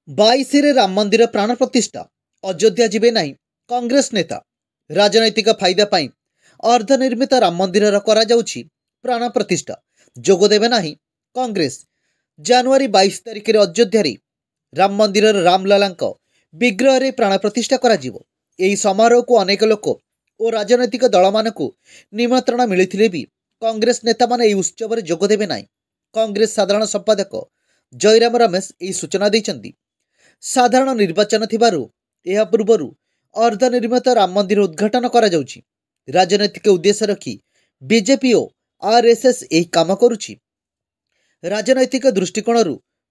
22 राम मंदिर प्राण प्रतिष्ठा अयोध्या जीवे नहीं कांग्रेस नेता राजनैतिक फायदा पाई अर्धनिर्मित राम मंदिर प्राण प्रतिष्ठा जोगदेवे नहीं कांग्रेस जनवरी 22 तारिख में अयोध्या राम मंदिर रामलला विग्रह रे प्राण प्रतिष्ठा करा समारोह को अनेक लोक और राजनैतिक दल मानक निमंत्रण मिलते भी कांग्रेस नेता माने उत्सव में जोगदेवे नहीं। कांग्रेस साधारण संपादक जयराम रमेश यह सूचना देते साधारण निर्वाचन थिबारु यह पूर्व अर्धनिर्मित राम मंदिर उद्घाटन करा जाउछि। राजनैतिक उद्देश्य रखी बीजेपी और आरएसएस यह काम करुछि। राजनैतिक दृष्टिकोण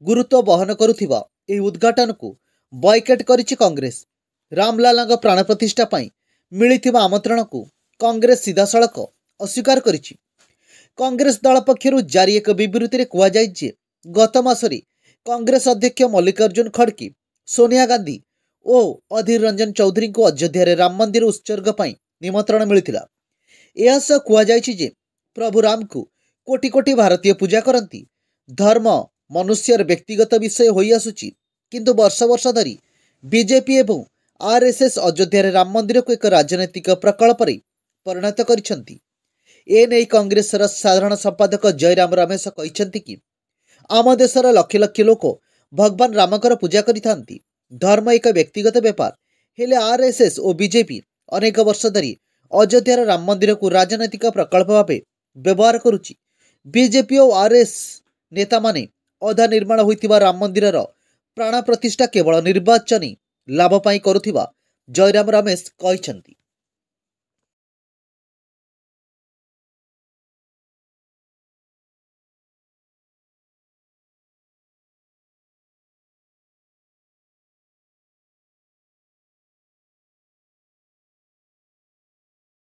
गुरुत्व बहन करुथिबा यह उद्घाटन को बॉयकट करिछि कांग्रेस। रामलला प्राण प्रतिष्ठा पाई मिलिथिबा आमंत्रण को कांग्रेस सीधासळख अस्वीकार करिछि। कांग्रेस दल पक्षरु जारी एक विबृत्ति कहुआ जाय जे गत मासरे कांग्रेस अध्यक्ष मल्लिकार्जुन खड़गे सोनिया गांधी और अधीर रंजन चौधरी को अयोध्या राम मंदिर उत्सर्ग पर निमंत्रण मिलता। यह कहुई जे प्रभु राम को कोटि कोटि भारतीय पूजा करती। धर्म मनुष्यर व्यक्तिगत विषय हो आसुची, किंतु वर्ष वर्ष धरी बीजेपी एवं आरएसएस अयोध्या राम मंदिर को एक राजनैतिक प्रकल्प परिणत करिसेंती। एने कांग्रेस साधारण संपादक जयराम रमेश कहते कि आम देशर लक्ष लक्ष लोक भगवान रामकर पूजा करिथांती। धर्म एक व्यक्तिगत व्यापार हेले आरएसएस और बीजेपी अनेक वर्ष धरी अयोध्या राम मंदिर को राजनैतिक प्रकल्प भाव व्यवहार करुच्ची। बीजेपी और आरएस नेता माने अधा निर्माण होइतिबा राम मंदिर प्राण प्रतिष्ठा केवल निर्वाचनी लाभ पाई करुथिबा जयराम रमेश कहते।